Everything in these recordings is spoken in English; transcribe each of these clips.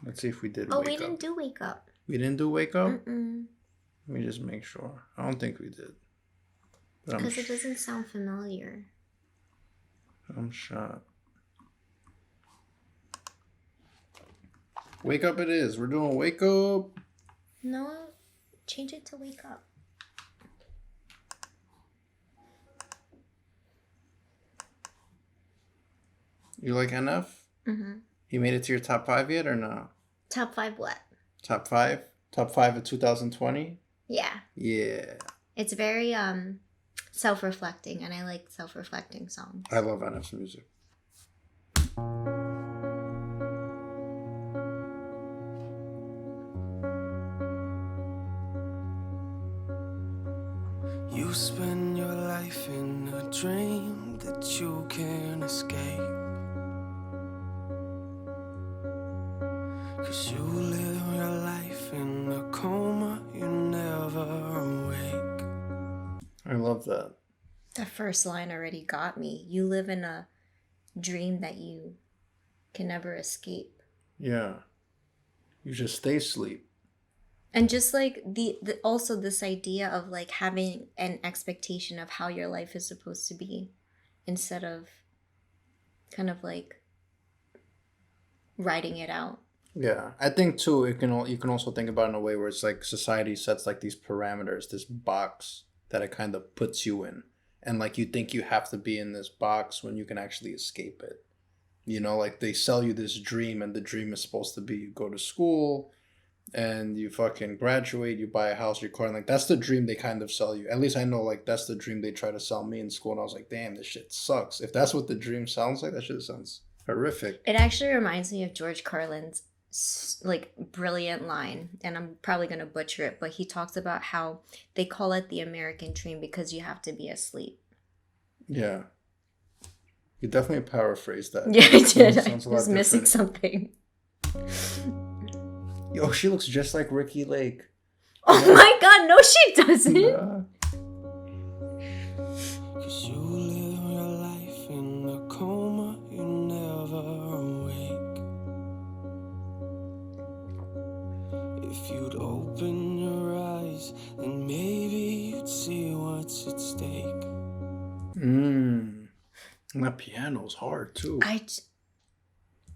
Let's see if we did Oh, wake we up. didn't do wake up. We didn't do wake up? Mm-mm. Let me just make sure. I don't think we did. Because it doesn't sound familiar. I'm shot. Wake up it is. We're doing wake up. No, change it to wake up. You like NF? Mm-hmm. You made it to your top 5 yet or no? Top 5 what? Top 5? Top 5 of 2020? Yeah. Yeah. It's very self-reflecting, and I like self-reflecting songs. I love NF's music. You spend your life in a dream that you can't escape. 'Cause you live your life in a coma, you never awake. I love that. The first line already got me. You live in a dream that you can never escape. Yeah. You just stay asleep. And just like the also this idea of like having an expectation of how your life is supposed to be instead of kind of like writing it out. Yeah. I think too you can also think about it in a way where it's like society sets like these parameters, this box that it kind of puts you in. And like you think you have to be in this box when you can actually escape it. You know, like they sell you this dream, and the dream is supposed to be you go to school and you fucking graduate, you buy a house, your car, and like that's the dream they kind of sell you. At least I know like that's the dream they try to sell me in school, and I was like, damn, this shit sucks. If that's what the dream sounds like, that shit sounds horrific. It actually reminds me of George Carlin's like brilliant line, and I'm probably gonna butcher it, but he talks about how they call it the American dream because you have to be asleep. Yeah. You definitely paraphrased that. Yeah, I did. I Sounds a lot was missing different. something. Yo, she looks just like Ricky Lake. Oh my god, no she doesn't. Yeah. 'Cause you live your life in a coma, you never awake. If you'd open your eyes, then maybe you'd see what's at stake. That piano's hard too.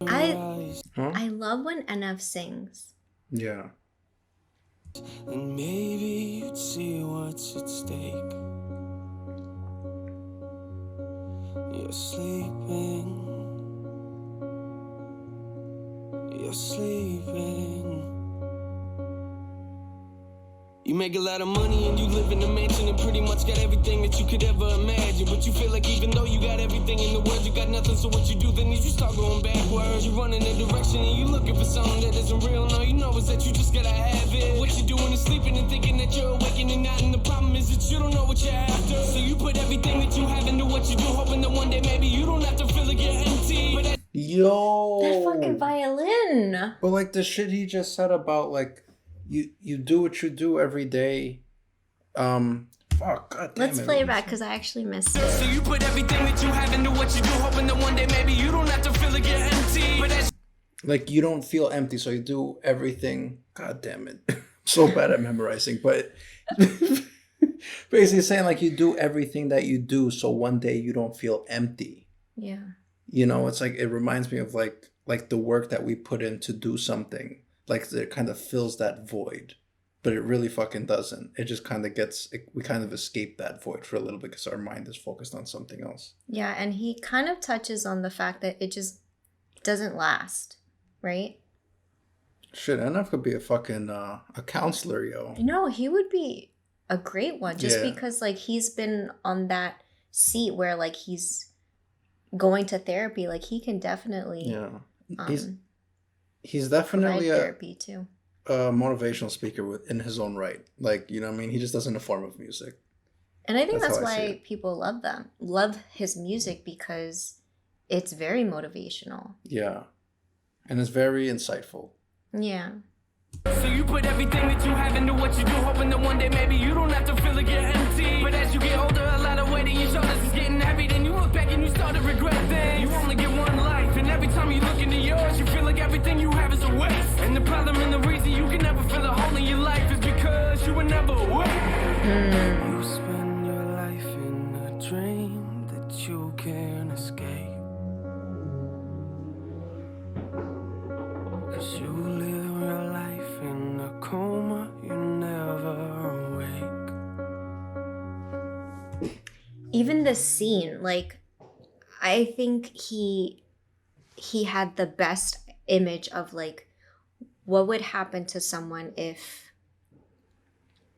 I love when NF sings. Yeah. And maybe you'd see what's at stake. You're sleeping. You're sleeping. You make a lot of money and you live in a mansion and pretty much got everything that you could ever imagine. But you feel like even though you got everything in the world, you got nothing. So what you do then is you start going backwards. You run in a direction and you looking for something that isn't real. No, you know it's that you just gotta have it. What you doing is sleeping and thinking that you're awakening not. And the problem is that you don't know what you're after. So you put everything that you have into what you do, hoping that one day maybe you don't have to feel like you're empty. But Yo. That fucking violin. But like the shit he just said about like you do what you do every day. Fuck, god damn Let's it. play it back because I actually missed it. So you put everything that you have into what you do, hoping that one day maybe you don't have to feel like you're empty. But that's Like you don't feel empty, so you do everything. God damn it. So bad at memorizing, but basically saying like you do everything that you do so one day you don't feel empty. Yeah. You know, it's like it reminds me of like the work that we put in to do something. Like it kind of fills that void, but it really fucking doesn't. It just kind of we kind of escape that void for a little bit because our mind is focused on something else. Yeah, and he kind of touches on the fact that it just doesn't last, right? Shit, NF could be a fucking a counselor, yo. No, he would be a great one just Yeah. because like he's been on that seat where like he's going to therapy. Like he can definitely Yeah, he's provide definitely therapy too. a motivational speaker in his own right. Like, you know what I mean? He just does it in the form of music. And I think That's that's how I see why people love his music because it's very motivational. Yeah. And it's very insightful. Yeah. so you put everything that you have into what you do, hoping that one one day maybe you don't have to feel like you're empty. But as you get older, a lot of weight in your shoulders is getting heavy. Then you look back and you start to regret things. You only get one life, and every time you look into yours, you feel like everything you have is a waste. And the problem and the reason you can never feel a hole in your life is because you were never awake. You spend your life in a dream that you can't escape. 'Cause you live your life in a coma, you never awake. Even the scene, like, I think he had the best image of like what would happen to someone if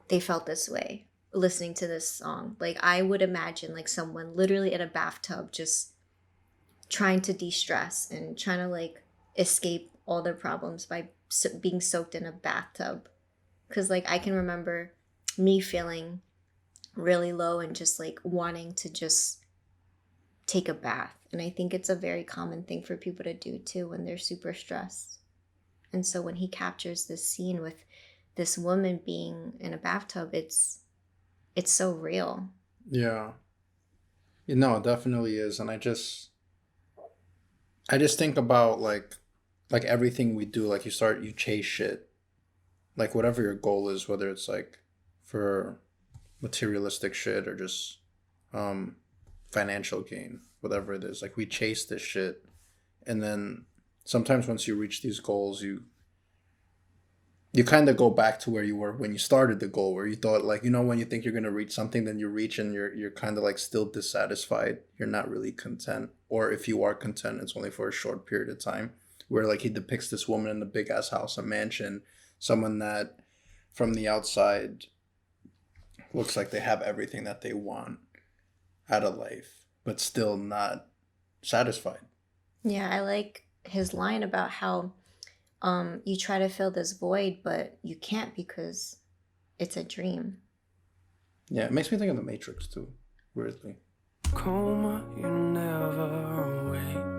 they felt this way listening to this song. Like, I would imagine like someone literally in a bathtub just trying to de-stress and trying to like escape all their problems by being soaked in a bathtub. Because like I can remember me feeling really low and just like wanting to just take a bath. And I think it's a very common thing for people to do too when they're super stressed. And so when he captures this scene with this woman being in a bathtub, it's so real. Yeah. You know, it definitely is. And I just think about like everything we do, like you chase shit. Like whatever your goal is, whether it's like for materialistic shit or just financial gain, whatever it is. Like we chase this shit, and then sometimes once you reach these goals, you kind of go back to where you were when you started the goal, where you thought like, you know, when you think you're going to reach something, then you reach and you're kind of like still dissatisfied. You're not really content, or if you are content, it's only for a short period of time. Where like he depicts this woman in a big ass house, a mansion, someone that from the outside looks like they have everything that they want out of life, but still not satisfied. Yeah, I like his line about how you try to fill this void, but you can't because it's a dream. Yeah, it makes me think of The Matrix too, weirdly. Coma, you never awake.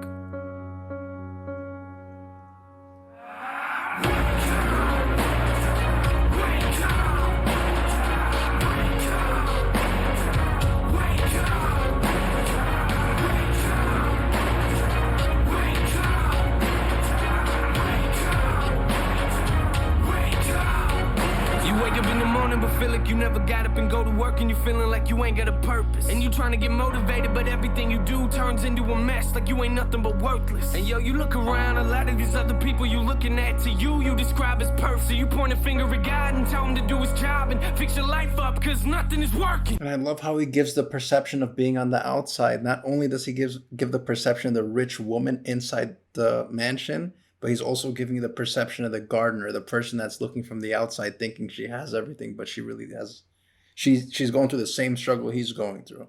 But feel like you never got up and go to work and you feeling like you ain't got a purpose. And you trying to get motivated, but everything you do turns into a mess, like you ain't nothing but worthless. And yo, you look around, a lot of these other people you looking at, to you describe as perfect. So you point a finger at God and tell him to do his job and fix your life up, cause nothing is working. And I love how he gives the perception of being on the outside. Not only does he give the perception of the rich woman inside the mansion, but he's also giving you the perception of the gardener, the person that's looking from the outside thinking she has everything, but she really has. She's going through the same struggle he's going through,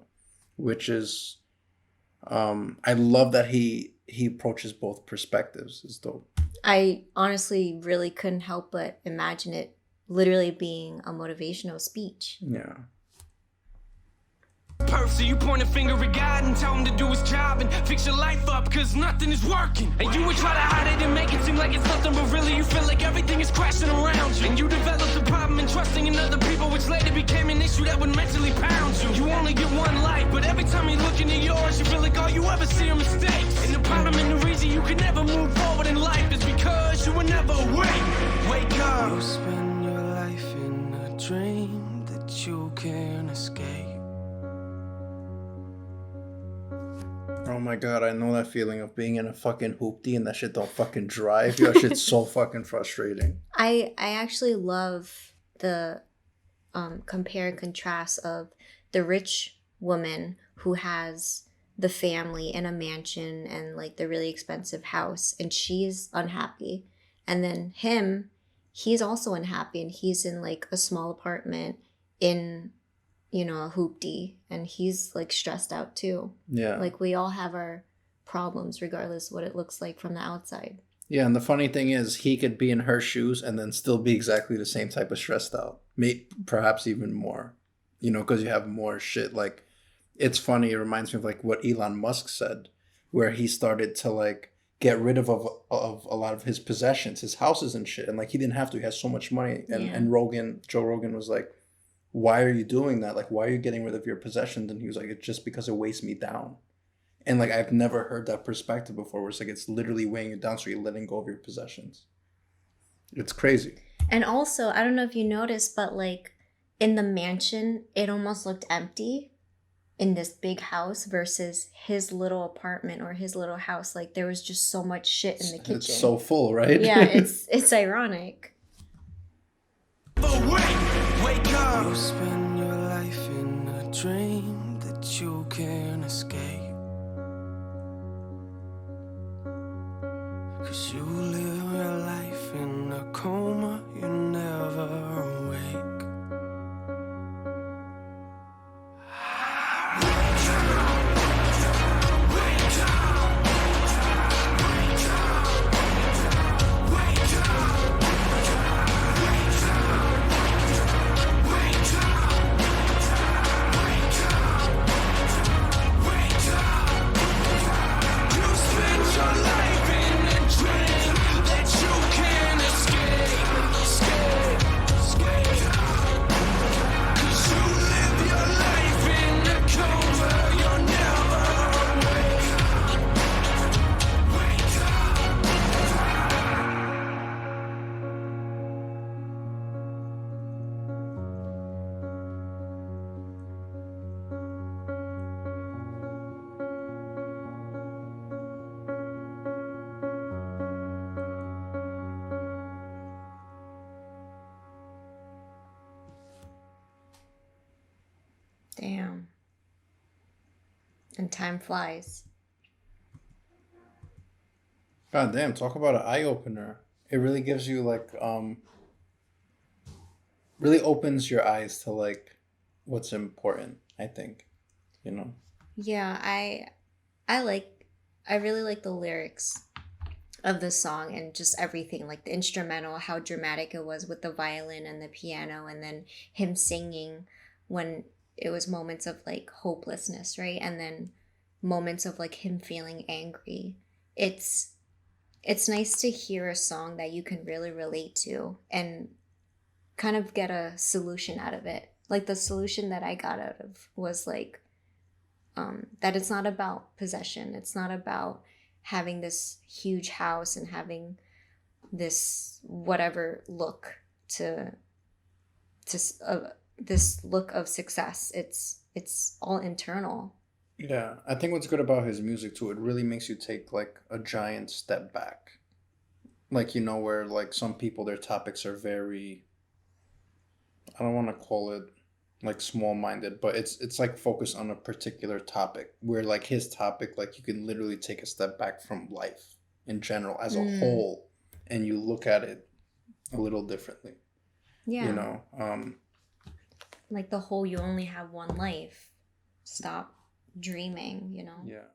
which is, I love that he approaches both perspectives. It's dope. I honestly really couldn't help but imagine it literally being a motivational speech. Yeah. So you point a finger at God and tell him to do his job and fix your life up, cause nothing is working. And you would try to hide it and make it seem like it's nothing, but really you feel like everything is crashing around you. And you developed a problem in trusting in other people, which later became an issue that would mentally pound you. You only get one life, but every time you look into yours, you feel like all you ever see are mistakes. And the problem and the reason you can never move forward in life is because you were never awake. Wake up. You spend your life in a dream that you can't escape. Oh my god, I know that feeling of being in a fucking hoopty and that shit don't fucking drive. That shit's so fucking frustrating. I actually love the compare and contrast of the rich woman who has the family and a mansion and like the really expensive house, and she's unhappy. And then him, he's also unhappy, and he's in like a small apartment in, you know, a hoopty, and he's like stressed out too. Yeah. Like we all have our problems regardless what it looks like from the outside. Yeah, and the funny thing is he could be in her shoes and then still be exactly the same type of stressed out. Perhaps even more. You know, because you have more shit. Like, it's funny, it reminds me of like what Elon Musk said, where he started to like get rid of a lot of his possessions, his houses and shit. And like he didn't have to, he has so much money. And Yeah. and Joe Rogan was like, why are you doing that? Like, why are you getting rid of your possessions? And he was like, it's just because it weighs me down. And like, I've never heard that perspective before, where it's like, it's literally weighing you down, so you're letting go of your possessions. It's crazy. And also, I don't know if you noticed, but like in the mansion, it almost looked empty in this big house versus his little apartment or his little house. Like there was just so much shit in the kitchen. It's so full, right? Yeah, it's ironic. Wake up. You spend your life in a dream that you can't escape. 'Cause you live your life in a coma, you never awake. Damn. And time flies. God damn, talk about an eye opener. It really gives you like really opens your eyes to like what's important, I think. You know? Yeah, I really like the lyrics of the song and just everything, like the instrumental, how dramatic it was with the violin and the piano, and then him singing when it was moments of like hopelessness, right? And then moments of like him feeling angry. It's nice to hear a song that you can really relate to and kind of get a solution out of it. Like the solution that I got out of was like that it's not about possession. It's not about having this huge house and having this whatever look to this look of success. It's all internal. Yeah. I think what's good about his music too, it really makes you take like a giant step back. Like, you know, where like some people, their topics are very, I don't want to call it like small minded, but it's like focused on a particular topic, where like his topic, like you can literally take a step back from life in general as a whole, and you look at it a little differently. Yeah. You know? Like the whole you only have one life. Stop dreaming, you know? Yeah.